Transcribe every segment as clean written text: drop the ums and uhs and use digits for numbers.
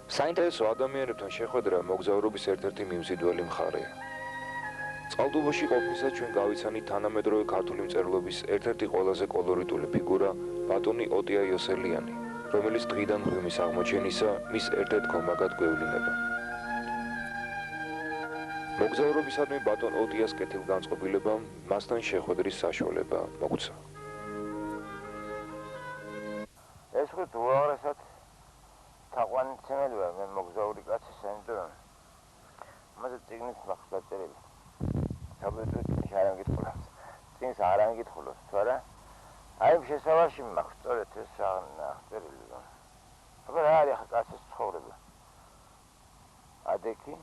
საინტერესო ადამიანებთან შეხვედრა მოგზაურობის ერთ-ერთი მიმზიდველი მხარეა. წყალტუბოში ყოფნისას ჩვენ გავიცანით თანამედროვე ქართული მწერლობის ერთ-ერთი ყველაზე კოლორიტული ფიგურა ბატონი ოტია იოსელიანი, რომელიც დღიდან მღვიმის აღმოჩენისა მის ერთ-ერთ ქომაგად გვევლინება. მოგზაურობისადმი ბატონ ოტიას კეთილგანწყობილებამ მასთან შეხვედრის საშუალება მოგცა. ეს ხო უაღრესად თაყვანისმცემელი ვარ მე მოგზაური კაცი საინტერესო. მასე წიგნით მაქვს დაწერილი. საბოლოოდ არ ამგითხულოს. წიგნს არ ამგითხულოს, თუ არა? აი შესავალში მაქვს სწორედ ეს აღწერილი. აბა რა არის ახლა კაცის ცხოვრება? ადექი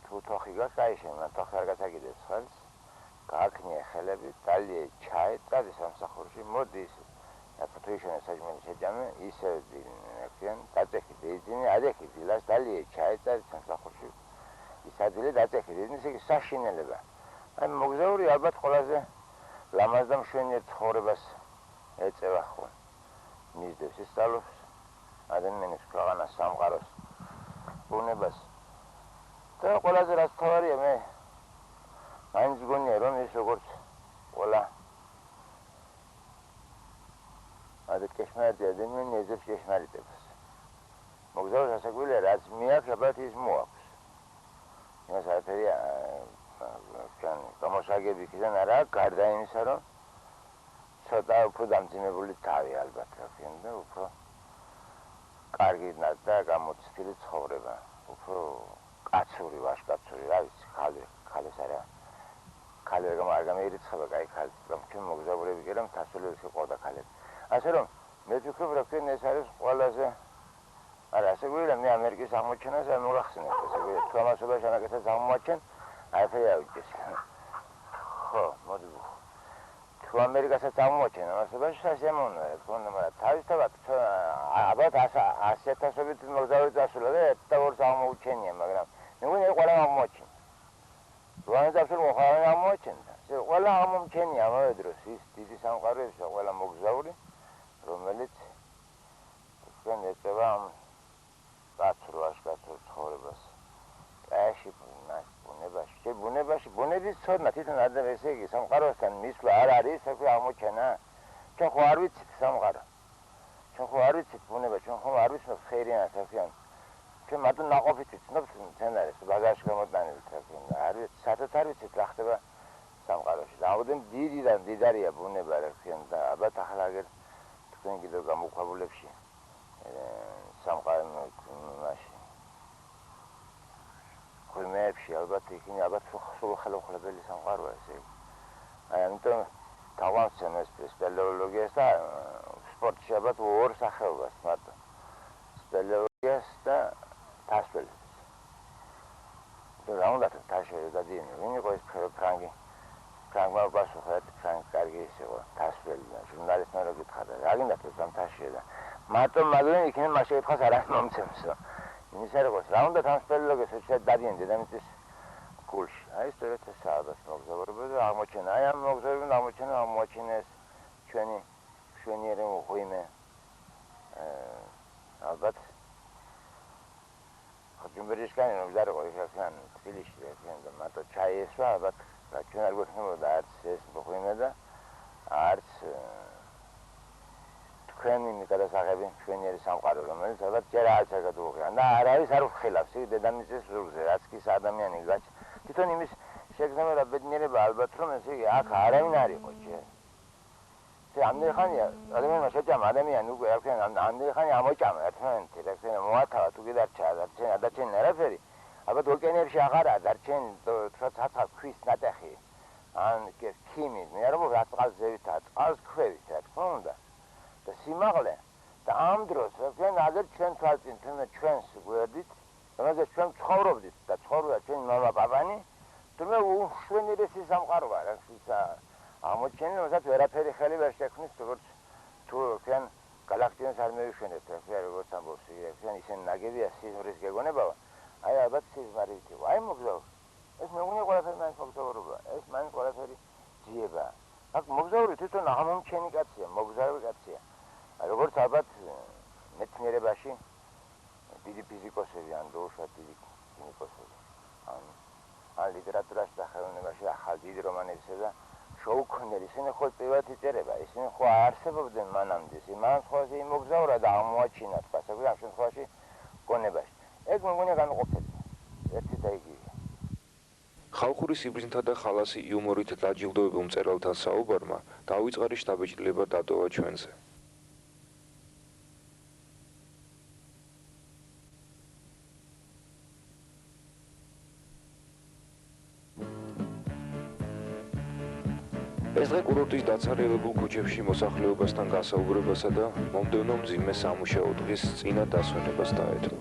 თუ თოხი გაკაიშენ, თოხი არ გასაგიდეს ხელს, გააქნია ხელები, დალიე ჩაი, წადი სამსახურში, მოდი ისე. Application საჭმელი შეჯამე, ისე აკენ, დაწეხი ბენზინი, ადექი დილას დალიე ჩაი, წადი სამსახურში. ის ადგილი დაწეხი, ისე იგი საშინელება. აი მოგზაური ალბათ ყველაზე ლამაზ და მშვენიერ ცხოვრებას ეწევა ხო. მისდევს ისწავლობს ადამიანის ქვეყანას, სამყაროს, ბუნებას. და ყველაზე რაც თავარია მე მაინც გონია რომ ის როგორც ყველა ადეთ კეშმარიტი ადამიანი ეძებს კეშმარიტებას. მოგზაურს ასაკვირია რაც მიაქვს, ალბათ ის მოაქვს. იმას არაფერი გამოსაგები იქიდან არა, გარდა იმისა რომ ცოტა უფრო დამძიმებული თავი ალბათ აქვს და უფრო კარგი და გამოცდილი ცხოვრება, უფრო კაცური, ვაჟკაცური, რა ვიცი, ხალეს არა. ხალე არ გამეირიცხება, კაი ხალე, რომ ჩვენ მოგზაურები კი რა მთასწორებს ყავდა ხალები. ასე რომ მე ვფიქრობ რომ ეს არის ყველაზე არა ასე გვირა მე ამერიკის აღმოჩენას არ მოგახსენეთ ესე გვირა თუ ამასობაში ანაკეთებს აღმოჩენ არაფერი აუჭეს ხო მოდი თუ ამერიკასაც აღმოჩენ ამასობაში სასემონო ხონდა მაგრამ თავისთავად ალბათ 100,000-ობით მოგზაური წასულა და ერთ და ორს აღმოუჩენია მაგრამ მე მგონი ყველა აღმოჩენ როანაც აბსოლუტურად მოხარ აღმოჩენდა ყველა აღმოჩენია ამავე დროს ის დიდი სამყაროებისა ყველა მოგზაური რომელიც თქვენ ეწევა ამ კაცურ ცხოვრებას. ეში ბუნების ცოდნა თვითონ ადრე ესე იგი სამყაროსთან მისვლა არ არის ეს აღმოჩენა. ჩვენ ხო არ ვიცით სამყარო. ჩვენ ხო არ ვიცით ბუნება, ჩვენ ხო არ ვიცით ხერიანას ახიან. ჩვენ მარტო ნაყოფით ვიცნობთ მცენარეს, ბაგაჟში გამოტანილ თქო. არ ვიცით, სადაც არ ვიცით რა ხდება სამყაროში. რაოდენ დიდარია ბუნება რა ხიან და ალბათ ახლა აგერ თქვენ კიდევ გამოქვაბულებში სამყარო მაშინ ხომებში ალბათ იქნი ალბათ სულ ხელოხლებელი სამყაროა ესე აი ამიტომ თავაცენ ეს სპელეოლოგიას და სპორტში ალბათ ორ სახეობას მარტო სპელეოლოგიას და თასპელს და რა უნდა თასპელი გადიენი ვინ იყო ეს ფრანგი ფრანგმა პასუხა კარგი ისევა თასპელი და ჟურნალისტმა რო გითხრა რა გინდა ეს ამ თასში და მარტო მაგრამ იქნება მას შეითხოს არ მომცემსო იმის არ იყოს რა უნდა თასპელოგეს შეხედა დადიან დედამიწის გულში აი სწორედ ეს ალბათ მოგზაურობა და აღმოჩენა აი ამ მოგზაურობიდან აღმოჩენეს ჩვენი მშვენიერი მღვიმე ალბათ ხოჯუმბერიშკანი მოგზაური ყოიფიან თბილისში და მარტო ჩაი ესვა ალბათ და ჩვენ არ გვექნებოდა არც ეს მღვიმე და არც თქვენი გადასაღები მშვენიერი სამყარო რომელიც ალბათ ჯერ არც არ გადაუღია და არ არის არ ვხილავს იქ დედამიწის ზურგზე რაც კი ადამიანი გაჩ თვითონ იმის შეგრძნება და ბედნიერება ალბათ რომ ესე იგი აქ არავინ არ იყო ჯერ ეს ამერხანია ადამიანმა შეჭამა ადამიანი უკვე არქენ ამერხანი ამოჭამა ერთმანეთი რა ქვია მოათავა თუ კიდარჩა ადარჩენ არაფერი ალბათ ოკეანეებში აღარაა დარჩენ თრაცა ქვის ნატეხი ან ქიმი მე არ ვუყურებ წყალს ზევითაა წყალს ქვევით რა თქმა უნდა და სიმაღლე და ამ დროს ჩვენ აგერ ჩვენ თვალწინ ჩვენს გვერდით რომელზეც ჩვენ ცხოვრობდით და ცხოვრობდა ჩვენი მამა პაპანი თუმცა უშვენიერესი სამყაროა რა ისა აღმოჩენილი რომელსაც ვერაფერი ხელი ვერ შექმნის როგორც თუ ჩვენ გალაქტიას არ მევიშვენებთ რა როგორც ამბობს ჩვენ ისინი ნაგებია სიზმრის გეგონებაა აი ალბათ სიზმარით იყო აი მოგზაური ეს მე მგონი ყველაფერი მაინც მოგზაურობა ეს მაინც ყველაფერი ძიება აქ მოგზაური თვითონ აღმოჩენი კაცია მოგზაური კაცია როგორც ალბათ მეცნიერებაში დიდი ფიზიკოსები ან დაუშვათ დიდი კინიკოსები. ან ლიტერატურაში და ხელოვნებაში ახალ დიდ რომანებსა და შოუქონდელი ისინი ხო პირველად იწერება, ისინი ხო არსებობდნენ მანამდე, მანამ სხვაზე იმოგზაურა და აღმოაჩინა თქვა, საერთოდ ამ შემთხვევაში გონებაში. ეგ მგონია განუყოფელი. ერთი და იგივე. ხალხური სიბრძნეთა და ხალასი იუმორით დაჯილდოებულ მწერალთან საუბარმა დაუწყარი შთაბეჭდილება დატოვა ჩვენზე. ეს დღე კურორტის დაცარიელებულ ქუჩებში მოსახლეობასთან გასაუბრებასა და მომდევნო მძიმე სამუშაო დღის წინა დასვენებას დაეთმო.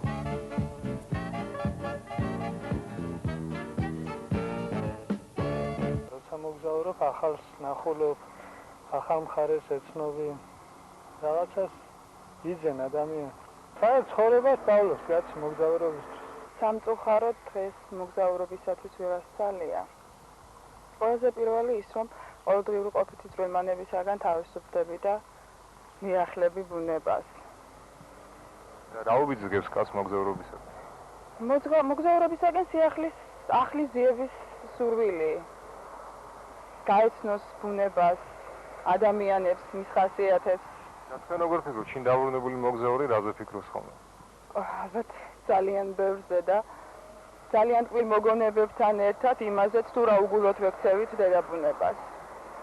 როცა მოგზაურობ, ახალს ნახულობ, ახალ მხარეს ეცნობი, რაღაცას იძენ ადამიანს. საერთოდ ცხოვრებას პავლოს კაცი მოგზაურობისთვის. სამწუხაროდ დღეს მოგზაურობისათვის ვიღაც ძალია. ყველაზე პირველი ის, რომ ყოველდღიური ყოფითი ძველმანებისაგან თავისუფლდები და მიახლები ბუნებას. რა უბიძგებს კაცს მოგზაურობისაგან? მოგზაურობისაგან ახლის ძიების სურვილი. გაეცნოს ბუნებას, ადამიანებს, მის ხასიათებს. თქვენ როგორ ფიქრობთ, შინ დაბრუნებული მოგზაური რაზე ფიქრობს ხოლმე? ალბათ ძალიან ბევრზე და ძალიან ტკბილ მოგონებებთან ერთად იმაზეც თუ რა უგულოდ ვექცევით დედაბუნებას.